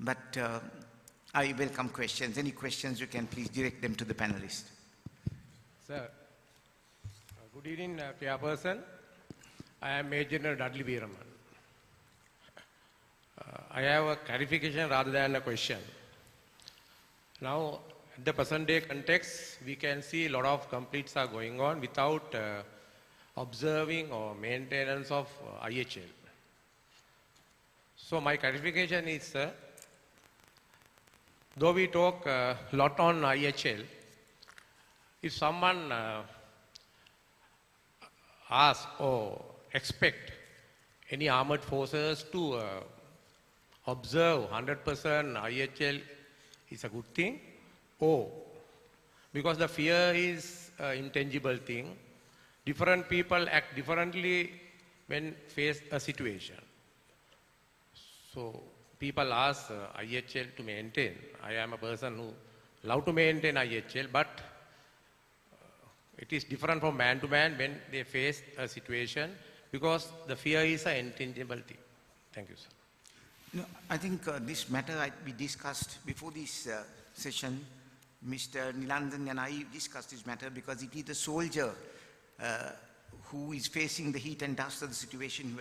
but I welcome questions. Any questions, you can please direct them to the panelists. Sir, good evening, Chairperson. I am Major General Dudley Veeraman. I have a clarification rather than a question. Now, in the present day context, we can see a lot of conflicts are going on without observing or maintenance of IHL. So my clarification is, though we talk a lot on IHL, if someone ask or expect any armored forces to observe 100% IHL is a good thing, or because the fear is an intangible thing, different people act differently when faced a situation. So people ask IHL to maintain. I am a person who love to maintain IHL, but it is different from man to man when they face a situation, because the fear is an intangible thing. Thank you, sir. No, I think this matter we discussed before this session. Mr. Nilanjan and I discussed this matter because it is the soldier who is facing the heat and dust of the situation who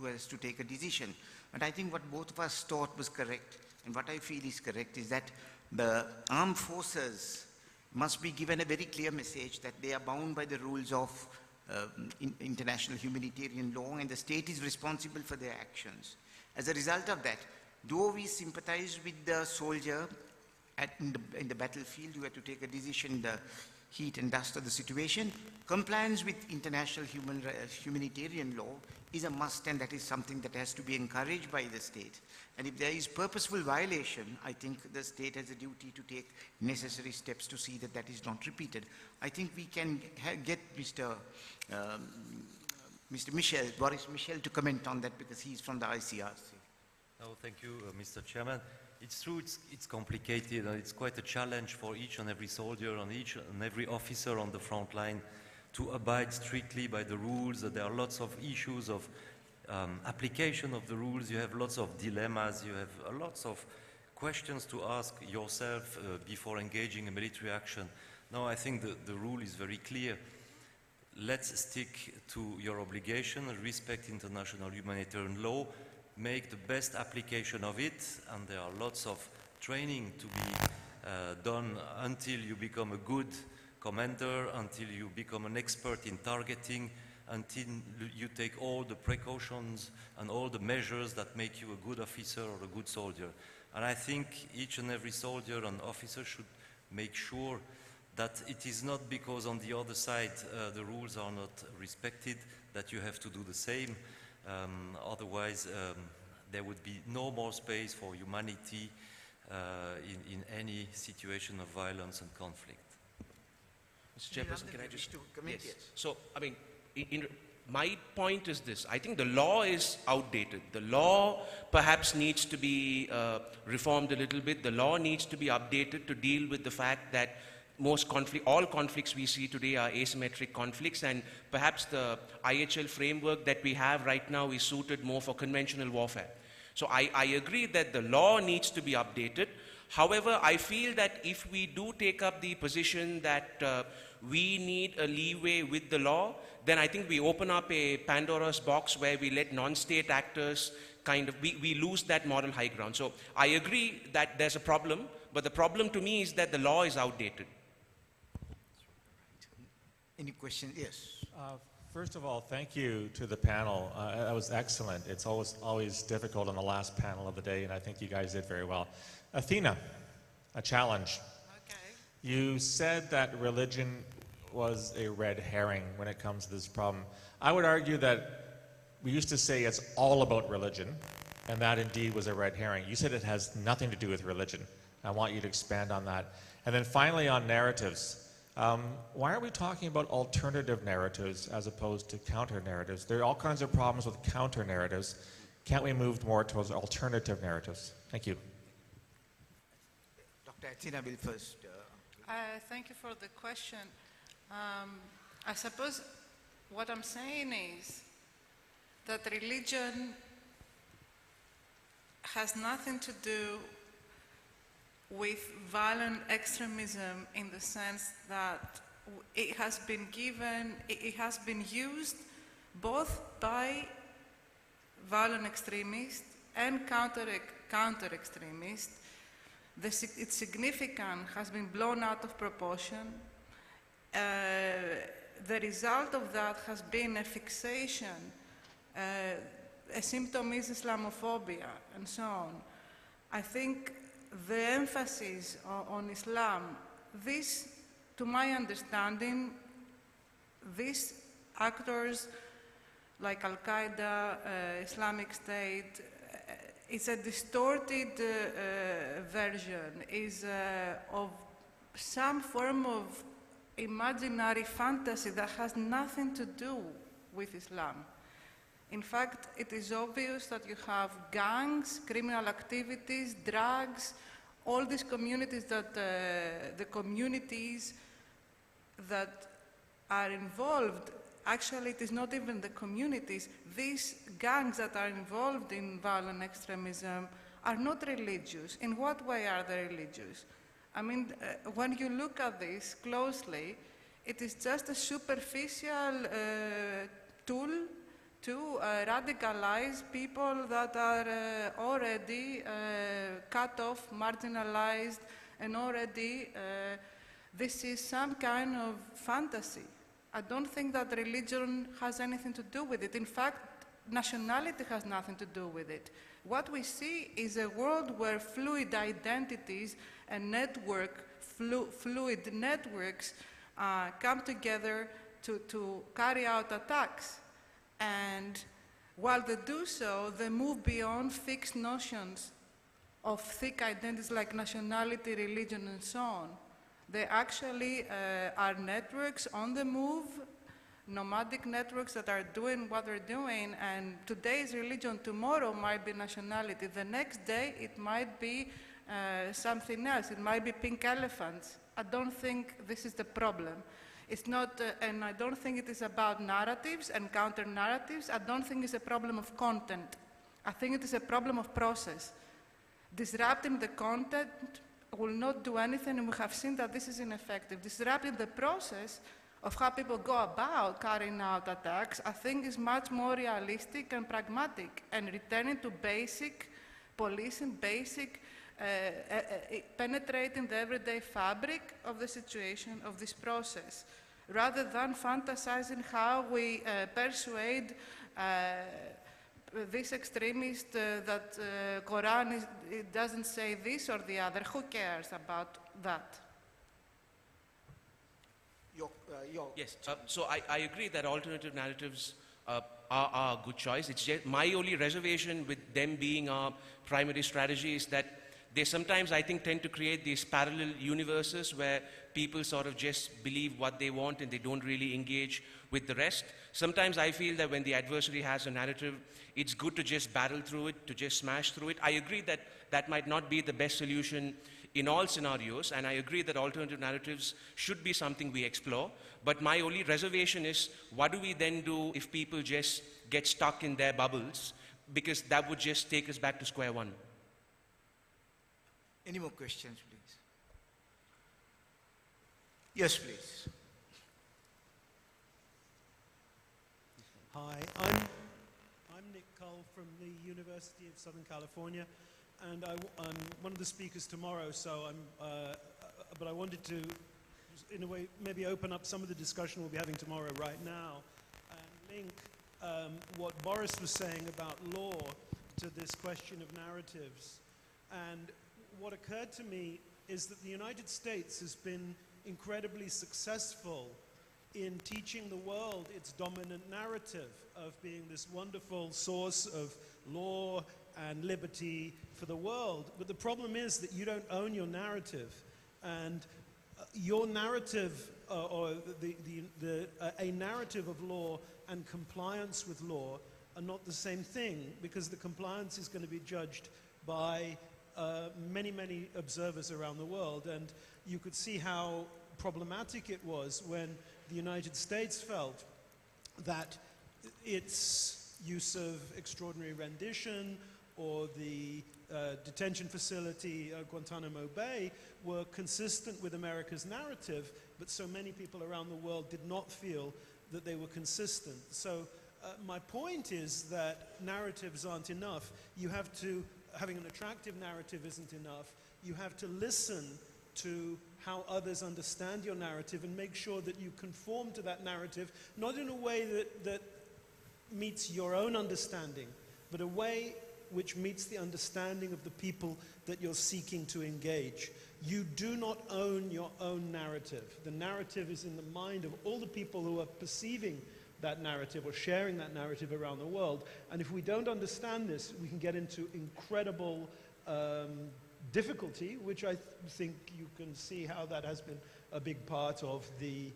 has to take a decision. But I think what both of us thought was correct, and what I feel is correct, is that the armed forces must be given a very clear message that they are bound by the rules of international humanitarian law, and the state is responsible for their actions. As a result of that, though we sympathize with the soldier in the battlefield who had to take a decision in the heat and dust of the situation, compliance with international humanitarian law is a must, and that is something that has to be encouraged by the state. And if there is purposeful violation, I think the state has a duty to take necessary steps to see that that is not repeated. I think we can get Mr. Michel, Boris Michel, to comment on that because he's from the ICRC. Oh, thank you, Mr. Chairman. It's true, it's complicated, and it's quite a challenge for each and every soldier and each and every officer on the front line to abide strictly by the rules. There are lots of issues of application of the rules. You have lots of dilemmas. You have lots of questions to ask yourself before engaging a military action. Now, I think the rule is very clear. Let's stick to your obligation, respect international humanitarian law, make the best application of it, and there are lots of training to be done until you become a good commander, until you become an expert in targeting, until you take all the precautions and all the measures that make you a good officer or a good soldier. And I think each and every soldier and officer should make sure that it is not because on the other side the rules are not respected that you have to do the same. Otherwise, there would be no more space for humanity in any situation of violence and conflict. Mr. Chairperson, can I just... Yes. So, I mean, my point is this. I think the law is outdated. The law perhaps needs to be reformed a little bit. The law needs to be updated to deal with the fact that all conflicts we see today are asymmetric conflicts, and perhaps the IHL framework that we have right now is suited more for conventional warfare. So I agree that the law needs to be updated. However, I feel that if we do take up the position that we need a leeway with the law, then I think we open up a Pandora's box where we let non-state actors we lose that moral high ground. So I agree that there's a problem, but the problem to me is that the law is outdated. Any questions? Yes. First of all, thank you to the panel. That was excellent. It's always difficult on the last panel of the day, and I think you guys did very well. Athena, a challenge. Okay. You said that religion was a red herring when it comes to this problem. I would argue that we used to say it's all about religion, and that indeed was a red herring. You said it has nothing to do with religion. I want you to expand on that. And then finally on narratives. Why are we talking about alternative narratives as opposed to counter narratives? There are all kinds of problems with counter narratives. Can't we move more towards alternative narratives? Thank you. Dr. Athena will first. Thank you for the question. I suppose what I'm saying is that religion has nothing to do with violent extremism in the sense that it has been given, it has been used both by violent extremists and counter-extremists. Its significance has been blown out of proportion. The result of that has been a fixation. A symptom is Islamophobia, and so on. I think the emphasis on Islam, this, to my understanding, these actors like Al-Qaeda, Islamic State, it's a distorted version, is of some form of imaginary fantasy that has nothing to do with Islam. In fact, it is obvious that you have gangs, criminal activities, drugs, all these communities that, the communities that are involved, actually it is not even the communities, these gangs that are involved in violent extremism are not religious. In what way are they religious? I mean, when you look at this closely, it is just a superficial tool to radicalize people that are already cut off, marginalized, and already this is some kind of fantasy. I don't think that religion has anything to do with it. In fact, nationality has nothing to do with it. What we see is a world where fluid identities and fluid networks come together to carry out attacks. And while they do so, they move beyond fixed notions of thick identities like nationality, religion, and so on. They actually are networks on the move, nomadic networks that are doing what they're doing, and today is religion, tomorrow might be nationality, the next day it might be something else, it might be pink elephants. I don't think this is the problem. It's not, and I don't think it is about narratives and counter-narratives. I don't think it's a problem of content. I think it is a problem of process. Disrupting the content will not do anything, and we have seen that this is ineffective. Disrupting the process of how people go about carrying out attacks, I think is much more realistic and pragmatic, and returning to basic policing, basic penetrating the everyday fabric of the situation, of this process, rather than fantasizing how we persuade this extremist that Quran it doesn't say this or the other. Who cares about that? Yes, so I agree that alternative narratives are a good choice. It's just my only reservation with them being our primary strategy is that they sometimes, I think, tend to create these parallel universes where people sort of just believe what they want and they don't really engage with the rest. Sometimes I feel that when the adversary has a narrative, it's good to just battle through it, to just smash through it. I agree that that might not be the best solution in all scenarios, and I agree that alternative narratives should be something we explore. But my only reservation is, what do we then do if people just get stuck in their bubbles? Because that would just take us back to square one. Any more questions, please? Yes, please. Hi, I'm Nick Cole from the University of Southern California, and I'm one of the speakers tomorrow. So but I wanted to, in a way, maybe open up some of the discussion we'll be having tomorrow right now, and link what Boris was saying about law to this question of narratives. And what occurred to me is that the United States has been incredibly successful in teaching the world its dominant narrative of being this wonderful source of law and liberty for the world. But the problem is that you don't own your narrative. And your narrative, or a narrative of law and compliance with law are not the same thing, because the compliance is going to be judged by many, many observers around the world. And you could see how problematic it was when the United States felt that its use of extraordinary rendition or the detention facility Guantanamo Bay were consistent with America's narrative, but so many people around the world did not feel that they were consistent. So my point is that narratives aren't enough. You have to, having an attractive narrative isn't enough. You have to listen to how others understand your narrative and make sure that you conform to that narrative, not in a way that meets your own understanding, but a way which meets the understanding of the people that you're seeking to engage. You do not own your own narrative. The narrative is in the mind of all the people who are perceiving that narrative or sharing that narrative around the world. And if we don't understand this, we can get into incredible difficulty, which I think you can see how that has been a big part of the,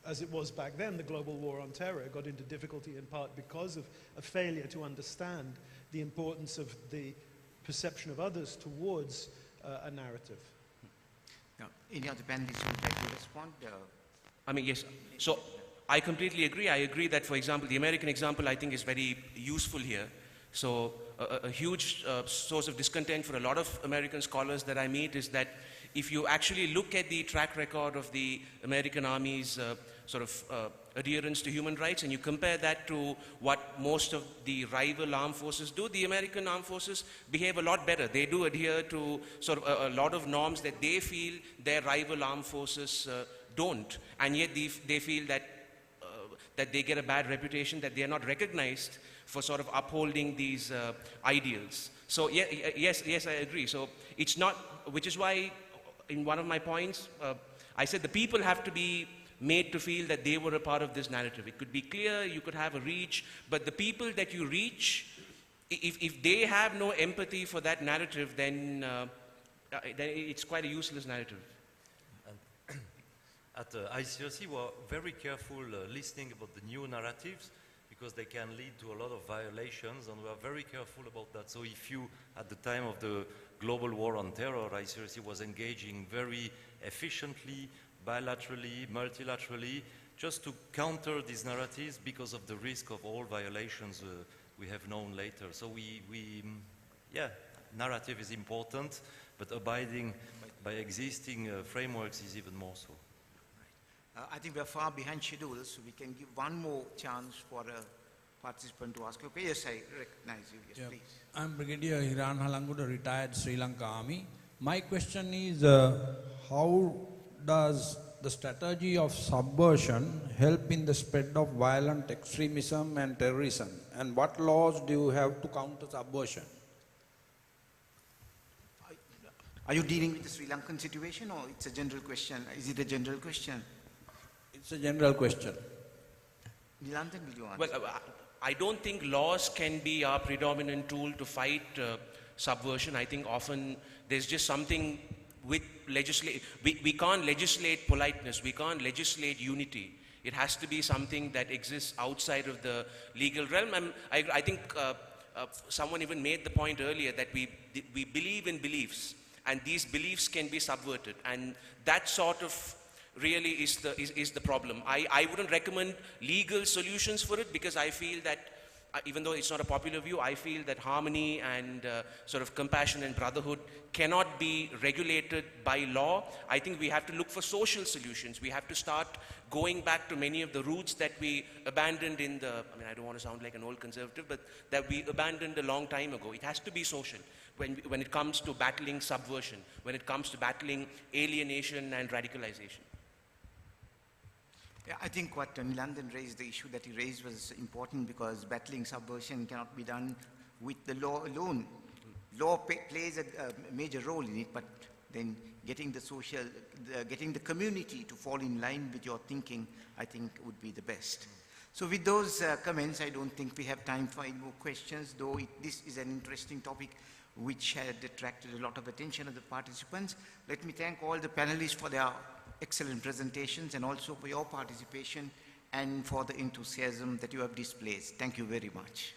as it was back then, the global war on terror got into difficulty in part because of a failure to understand the importance of the perception of others towards a narrative. Now, any other panelists would like to respond? I mean, yes. So I completely agree. I agree that, for example, the American example I think is very useful here. So a huge source of discontent for a lot of American scholars that I meet is that if you actually look at the track record of the American Army's adherence to human rights and you compare that to what most of the rival armed forces do, the American armed forces behave a lot better. They do adhere to sort of a lot of norms that they feel their rival armed forces don't, and yet they feel that that they get a bad reputation, that they are not recognized for sort of upholding these ideals. So yes, I agree. So it's not, which is why in one of my points, I said the people have to be made to feel that they were a part of this narrative. It could be clear, you could have a reach, but the people that you reach, if they have no empathy for that narrative, then it's quite a useless narrative. And at ICRC, we're very careful listening about the new narratives because they can lead to a lot of violations, and we are very careful about that. So if you, at the time of the global war on terror, ICRC was engaging very efficiently, bilaterally, multilaterally, just to counter these narratives because of the risk of all violations we have known later. So narrative is important, but abiding by existing frameworks is even more so. I think we are far behind schedule, so we can give one more chance for a participant to ask. Okay, yes, I recognize you. Yes, please. I'm Brigadier Hiran Halanguda, retired Sri Lanka Army. My question is, how does the strategy of subversion help in the spread of violent extremism and terrorism? And what laws do you have to counter subversion? Are you dealing with the Sri Lankan situation, or it's a general question? Is it a general question? It's a general question. Nilanjan, will you answer? Well, I don't think laws can be our predominant tool to fight subversion. I think often there's just something with legislate. We can't legislate politeness. We can't legislate unity. It has to be something that exists outside of the legal realm. And I think someone even made the point earlier that we believe in beliefs, and these beliefs can be subverted. And that sort of really is the problem. I wouldn't recommend legal solutions for it, because I feel that even though it's not a popular view, I feel that harmony and sort of compassion and brotherhood cannot be regulated by law. I think we have to look for social solutions. We have to start going back to many of the roots that we abandoned in the, I mean, I don't want to sound like an old conservative, but that we abandoned a long time ago. It has to be social when it comes to battling subversion, when it comes to battling alienation and radicalization. Yeah, I think what Nilanjan raised, the issue that he raised was important, because battling subversion cannot be done with the law alone. Law plays a major role in it, but then getting the community to fall in line with your thinking, I think would be the best. So with those comments, I don't think we have time for any more questions, though this is an interesting topic which had attracted a lot of attention of the participants. Let me thank all the panelists for their excellent presentations, and also for your participation and for the enthusiasm that you have displayed. Thank you very much.